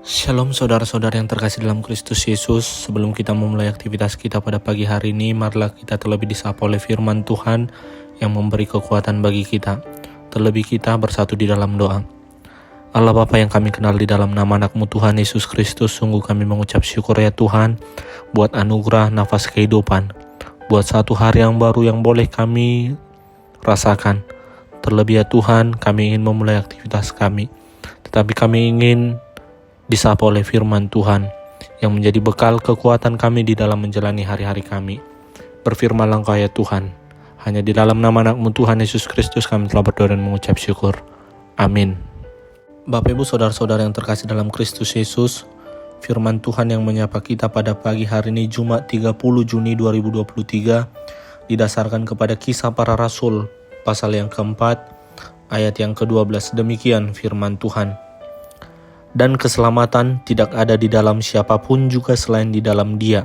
Shalom saudara-saudara yang terkasih dalam Kristus Yesus. Sebelum kita memulai aktivitas kita pada pagi hari ini, marilah kita terlebih disapa oleh firman Tuhan yang memberi kekuatan bagi kita. Terlebih kita bersatu di dalam doa. Allah Bapa yang kami kenal di dalam nama anak-Mu Tuhan Yesus Kristus, sungguh kami mengucap syukur ya Tuhan buat anugerah nafas kehidupan, buat satu hari yang baru yang boleh kami rasakan. Terlebih ya Tuhan, kami ingin memulai aktivitas kami, tetapi kami ingin disapa oleh firman Tuhan yang menjadi bekal kekuatan kami di dalam menjalani hari-hari kami. Berfirmanlah Engkau ya Tuhan, hanya di dalam nama anak-Mu Tuhan Yesus Kristus kami telah berdoa dan mengucap syukur. Amin. Bapak Ibu saudara-saudara yang terkasih dalam Kristus Yesus, firman Tuhan yang menyapa kita pada pagi hari ini Jumat 30 Juni 2023 didasarkan kepada Kisah Para Rasul pasal yang keempat ayat yang ke-12. Demikian firman Tuhan. Dan keselamatan tidak ada di dalam siapapun juga selain di dalam Dia.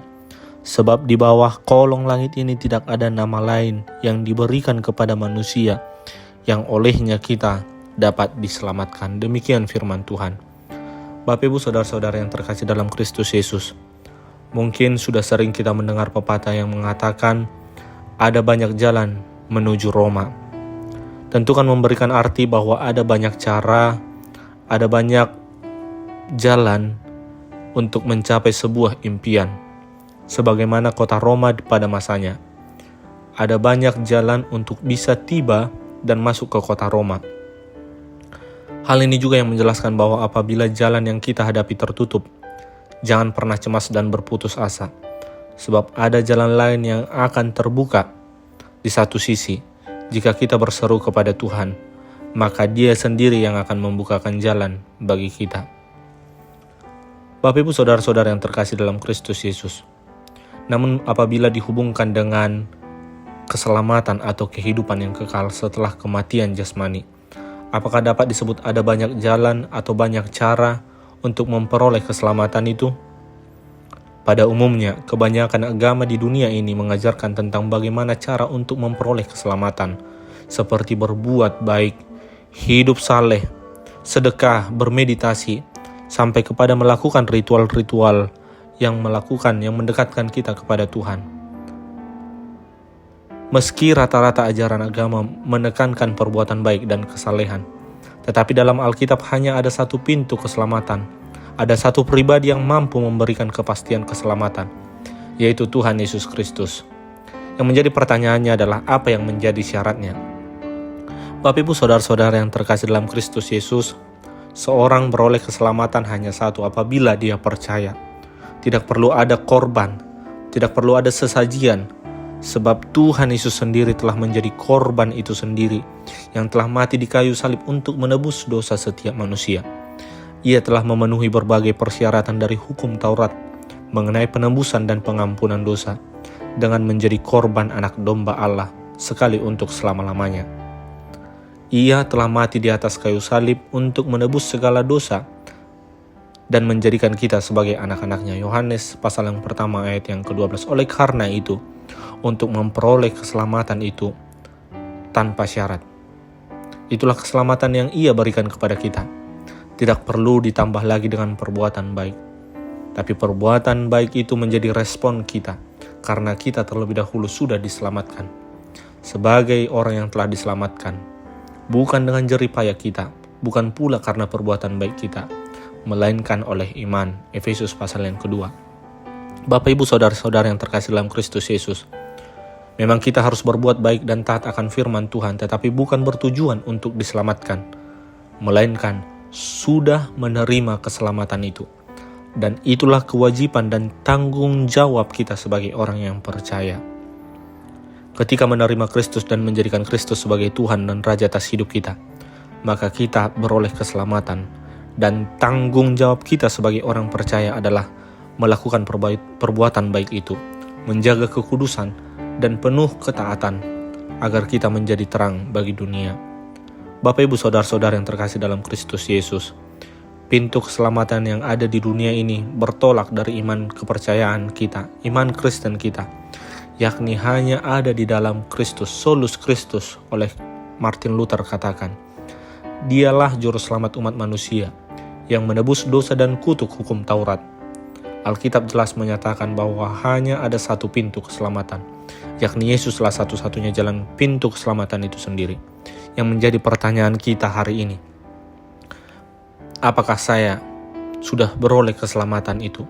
Sebab di bawah kolong langit ini tidak ada nama lain yang diberikan kepada manusia yang olehnya kita dapat diselamatkan. Demikian firman Tuhan. Bapak Ibu saudara-saudara yang terkasih dalam Kristus Yesus, mungkin sudah sering kita mendengar pepatah yang mengatakan ada banyak jalan menuju Roma. Tentu kan memberikan arti bahwa ada banyak cara, ada banyak jalan untuk mencapai sebuah impian. Sebagaimana kota Roma pada masanya, ada banyak jalan untuk bisa tiba dan masuk ke kota Roma. Hal ini juga yang menjelaskan bahwa apabila jalan yang kita hadapi tertutup, jangan pernah cemas dan berputus asa, sebab ada jalan lain yang akan terbuka. Di satu sisi, jika kita berseru kepada Tuhan, maka Dia sendiri yang akan membukakan jalan bagi kita. Bapak Ibu saudara-saudara yang terkasih dalam Kristus Yesus, namun apabila dihubungkan dengan keselamatan atau kehidupan yang kekal setelah kematian jasmani, apakah dapat disebut ada banyak jalan atau banyak cara untuk memperoleh keselamatan itu? Pada umumnya, kebanyakan agama di dunia ini mengajarkan tentang bagaimana cara untuk memperoleh keselamatan, seperti berbuat baik, hidup saleh, sedekah, bermeditasi, sampai kepada melakukan ritual-ritual yang mendekatkan kita kepada Tuhan. Meski rata-rata ajaran agama menekankan perbuatan baik dan kesalehan, tetapi dalam Alkitab hanya ada satu pintu keselamatan. Ada satu pribadi yang mampu memberikan kepastian keselamatan, yaitu Tuhan Yesus Kristus. Yang menjadi pertanyaannya adalah apa yang menjadi syaratnya? Bapak Ibu saudara-saudara yang terkasih dalam Kristus Yesus, seorang beroleh keselamatan hanya satu apabila dia percaya. Tidak perlu ada korban, tidak perlu ada sesajian, sebab Tuhan Yesus sendiri telah menjadi korban itu sendiri, yang telah mati di kayu salib untuk menebus dosa setiap manusia. Ia telah memenuhi berbagai persyaratan dari hukum Taurat mengenai penebusan dan pengampunan dosa, dengan menjadi korban anak domba Allah sekali untuk selama-lamanya. Ia telah mati di atas kayu salib untuk menebus segala dosa dan menjadikan kita sebagai anak-anaknya. Yohanes pasal yang pertama ayat yang ke-12. Oleh karena itu, untuk memperoleh keselamatan itu tanpa syarat, itulah keselamatan yang Ia berikan kepada kita. Tidak perlu ditambah lagi dengan perbuatan baik, tapi perbuatan baik itu menjadi respon kita karena kita terlebih dahulu sudah diselamatkan. Sebagai orang yang telah diselamatkan, bukan dengan jerih payah kita, bukan pula karena perbuatan baik kita, melainkan oleh iman. Efesus pasal yang kedua. Bapak Ibu saudara-saudara yang terkasih dalam Kristus Yesus, memang kita harus berbuat baik dan taat akan firman Tuhan, tetapi bukan bertujuan untuk diselamatkan, melainkan sudah menerima keselamatan itu. Dan itulah kewajiban dan tanggung jawab kita sebagai orang yang percaya. Ketika menerima Kristus dan menjadikan Kristus sebagai Tuhan dan Raja atas hidup kita, maka kita beroleh keselamatan. Dan tanggung jawab kita sebagai orang percaya adalah melakukan perbuatan baik itu, menjaga kekudusan dan penuh ketaatan, agar kita menjadi terang bagi dunia. Bapak Ibu saudara-saudara yang terkasih dalam Kristus Yesus, pintu keselamatan yang ada di dunia ini bertolak dari iman kepercayaan kita, iman Kristen kita, yakni hanya ada di dalam Kristus, solus Kristus. Oleh Martin Luther katakan, Dialah juru selamat umat manusia yang menebus dosa dan kutuk hukum Taurat. Alkitab jelas menyatakan bahwa hanya ada satu pintu keselamatan, yakni Yesuslah satu-satunya jalan pintu keselamatan itu sendiri. Yang menjadi pertanyaan kita hari ini, apakah saya sudah beroleh keselamatan itu?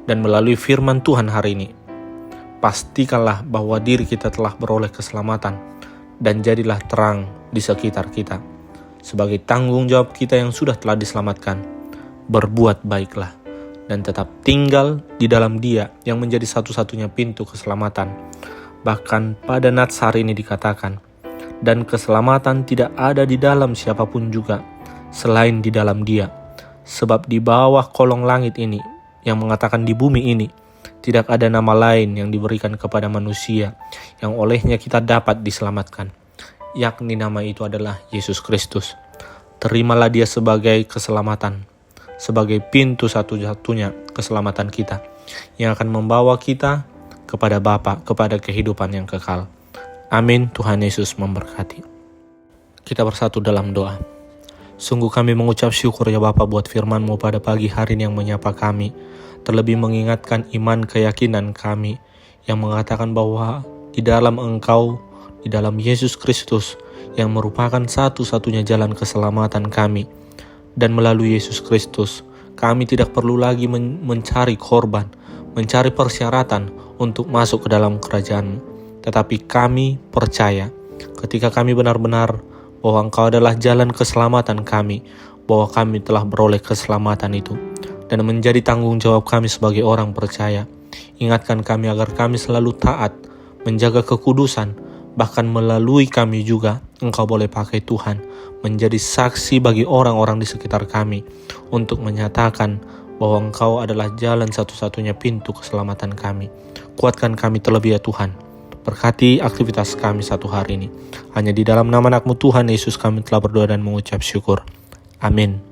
Dan melalui firman Tuhan hari ini, pastikanlah bahwa diri kita telah beroleh keselamatan dan jadilah terang di sekitar kita. Sebagai tanggung jawab kita yang sudah telah diselamatkan, berbuat baiklah dan tetap tinggal di dalam Dia yang menjadi satu-satunya pintu keselamatan. Bahkan pada nats hari ini dikatakan, dan keselamatan tidak ada di dalam siapapun juga selain di dalam Dia. Sebab di bawah kolong langit ini, yang mengatakan di bumi ini, tidak ada nama lain yang diberikan kepada manusia yang olehnya kita dapat diselamatkan, yakni nama itu adalah Yesus Kristus. Terimalah Dia sebagai keselamatan, sebagai pintu satu-satunya keselamatan kita, yang akan membawa kita kepada Bapa, kepada kehidupan yang kekal. Amin. Tuhan Yesus memberkati. Kita bersatu dalam doa. Sungguh kami mengucap syukur ya Bapa buat firman-Mu pada pagi hari ini yang menyapa kami, terlebih mengingatkan iman keyakinan kami yang mengatakan bahwa di dalam Engkau, di dalam Yesus Kristus yang merupakan satu-satunya jalan keselamatan kami. Dan melalui Yesus Kristus, kami tidak perlu lagi mencari korban, mencari persyaratan untuk masuk ke dalam kerajaan-Mu. Tetapi kami percaya ketika kami benar-benar bahwa Engkau adalah jalan keselamatan kami, bahwa kami telah beroleh keselamatan itu. Dan menjadi tanggung jawab kami sebagai orang percaya. Ingatkan kami agar kami selalu taat, menjaga kekudusan, bahkan melalui kami juga Engkau boleh pakai Tuhan menjadi saksi bagi orang-orang di sekitar kami untuk menyatakan bahwa Engkau adalah jalan satu-satunya pintu keselamatan kami. Kuatkan kami terlebih ya Tuhan. Berkati aktivitas kami satu hari ini. Hanya di dalam nama anak-Mu Tuhan Yesus kami telah berdoa dan mengucap syukur. Amin.